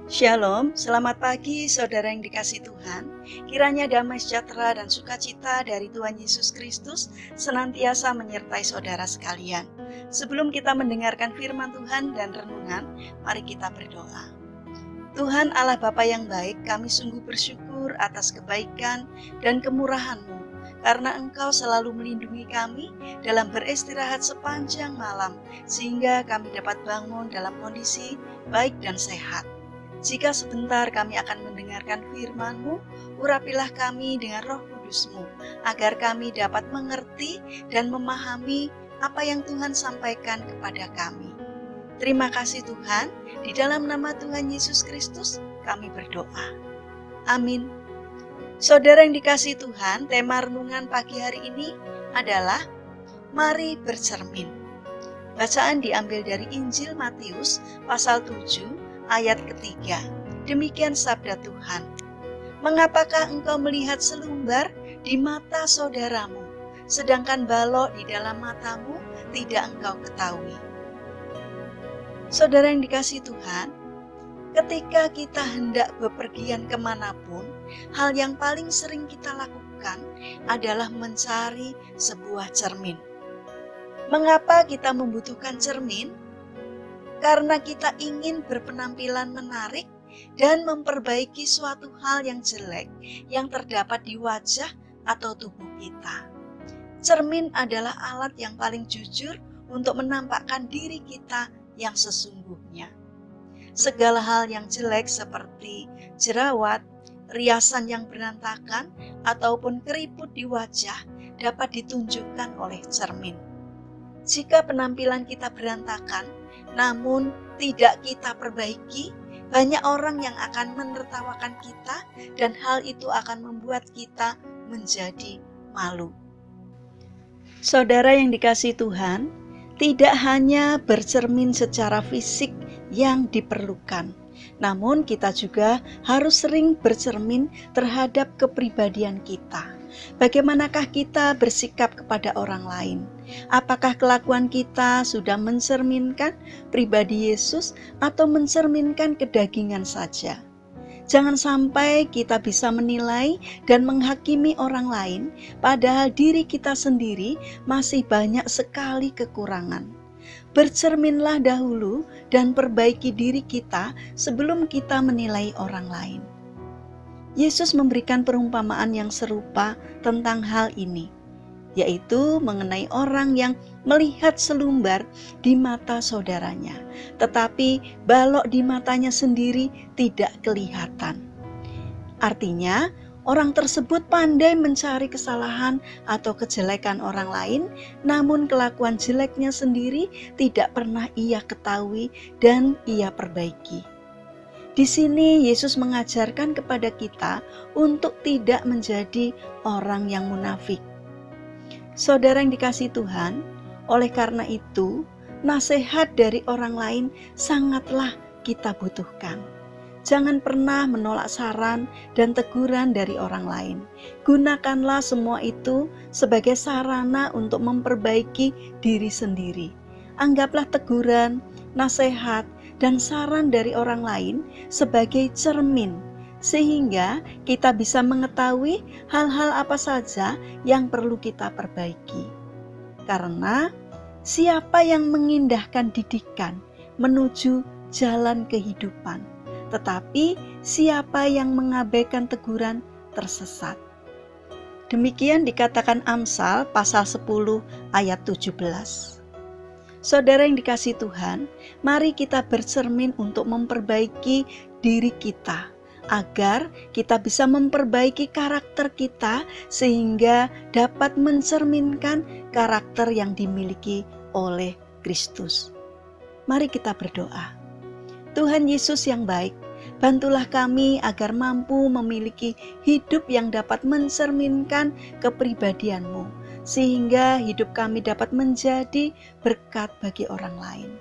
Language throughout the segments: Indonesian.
Shalom, selamat pagi saudara yang dikasihi Tuhan. Kiranya damai sejahtera dan sukacita dari Tuhan Yesus Kristus senantiasa menyertai saudara sekalian. Sebelum kita mendengarkan firman Tuhan dan renungan, mari kita berdoa. Tuhan Allah Bapa yang baik, kami sungguh bersyukur atas kebaikan dan kemurahan-Mu, karena Engkau selalu melindungi kami dalam beristirahat sepanjang malam, sehingga kami dapat bangun dalam kondisi baik dan sehat. Jika sebentar kami akan mendengarkan firman-Mu, urapilah kami dengan Roh Kudus-Mu, agar kami dapat mengerti dan memahami apa yang Tuhan sampaikan kepada kami. Terima kasih Tuhan, di dalam nama Tuhan Yesus Kristus kami berdoa. Amin. Saudara yang dikasihi Tuhan, tema renungan pagi hari ini adalah Mari Bercermin. Bacaan diambil dari Injil Matius pasal 7 ayat ketiga. Demikian sabda Tuhan. Mengapakah engkau melihat selumbar di mata saudaramu, sedangkan balok di dalam matamu tidak engkau ketahui? Saudara yang dikasihi Tuhan, ketika kita hendak bepergian kemanapun, hal yang paling sering kita lakukan adalah mencari sebuah cermin. Mengapa kita membutuhkan cermin? Karena kita ingin berpenampilan menarik dan memperbaiki suatu hal yang jelek yang terdapat di wajah atau tubuh kita. Cermin adalah alat yang paling jujur untuk menampakkan diri kita yang sesungguhnya. Segala hal yang jelek seperti jerawat, riasan yang berantakan, ataupun keriput di wajah dapat ditunjukkan oleh cermin. Jika penampilan kita berantakan, namun tidak kita perbaiki, banyak orang yang akan menertawakan kita dan hal itu akan membuat kita menjadi malu. Saudara yang dikasihi Tuhan, tidak hanya bercermin secara fisik yang diperlukan, namun kita juga harus sering bercermin terhadap kepribadian kita. Bagaimanakah kita bersikap kepada orang lain? Apakah kelakuan kita sudah mencerminkan pribadi Yesus atau mencerminkan kedagingan saja? Jangan sampai kita bisa menilai dan menghakimi orang lain, padahal diri kita sendiri masih banyak sekali kekurangan. Bercerminlah dahulu dan perbaiki diri kita sebelum kita menilai orang lain. Yesus memberikan perumpamaan yang serupa tentang hal ini, yaitu mengenai orang yang melihat selumbar di mata saudaranya, tetapi balok di matanya sendiri tidak kelihatan. Artinya, orang tersebut pandai mencari kesalahan atau kejelekan orang lain, namun kelakuan jeleknya sendiri tidak pernah ia ketahui dan ia perbaiki. Di sini Yesus mengajarkan kepada kita untuk tidak menjadi orang yang munafik. Saudara yang dikasihi Tuhan, oleh karena itu, nasihat dari orang lain sangatlah kita butuhkan. Jangan pernah menolak saran dan teguran dari orang lain. Gunakanlah semua itu sebagai sarana untuk memperbaiki diri sendiri. Anggaplah teguran, nasihat, dan saran dari orang lain sebagai cermin, sehingga kita bisa mengetahui hal-hal apa saja yang perlu kita perbaiki. Karena siapa yang mengindahkan didikan menuju jalan kehidupan, tetapi siapa yang mengabaikan teguran tersesat. Demikian dikatakan Amsal pasal 10 ayat 17. Saudara yang dikasihi Tuhan, mari kita bercermin untuk memperbaiki diri kita, agar kita bisa memperbaiki karakter kita sehingga dapat mencerminkan karakter yang dimiliki oleh Kristus. Mari kita berdoa. Tuhan Yesus yang baik, bantulah kami agar mampu memiliki hidup yang dapat mencerminkan kepribadian-Mu, sehingga hidup kami dapat menjadi berkat bagi orang lain.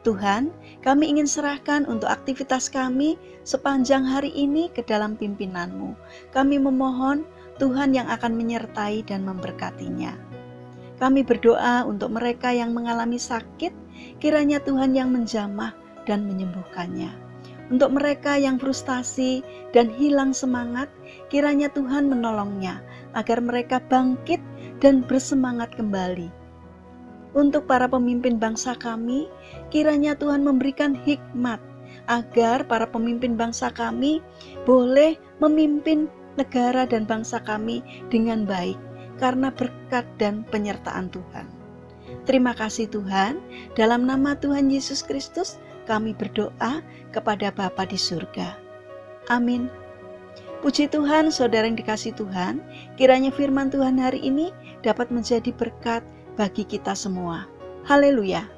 Tuhan, kami ingin serahkan untuk aktivitas kami sepanjang hari ini ke dalam pimpinan-Mu. Kami memohon Tuhan yang akan menyertai dan memberkatinya. Kami berdoa untuk mereka yang mengalami sakit, kiranya Tuhan yang menjamah dan menyembuhkannya. Untuk mereka yang frustasi dan hilang semangat, kiranya Tuhan menolongnya agar mereka bangkit dan bersemangat kembali. Untuk para pemimpin bangsa kami, kiranya Tuhan memberikan hikmat agar para pemimpin bangsa kami boleh memimpin negara dan bangsa kami dengan baik karena berkat dan penyertaan Tuhan. Terima kasih Tuhan, dalam nama Tuhan Yesus Kristus kami berdoa kepada Bapa di surga. Amin. Puji Tuhan, saudara yang dikasihi Tuhan, kiranya firman Tuhan hari ini dapat menjadi berkat bagi kita semua. Haleluya.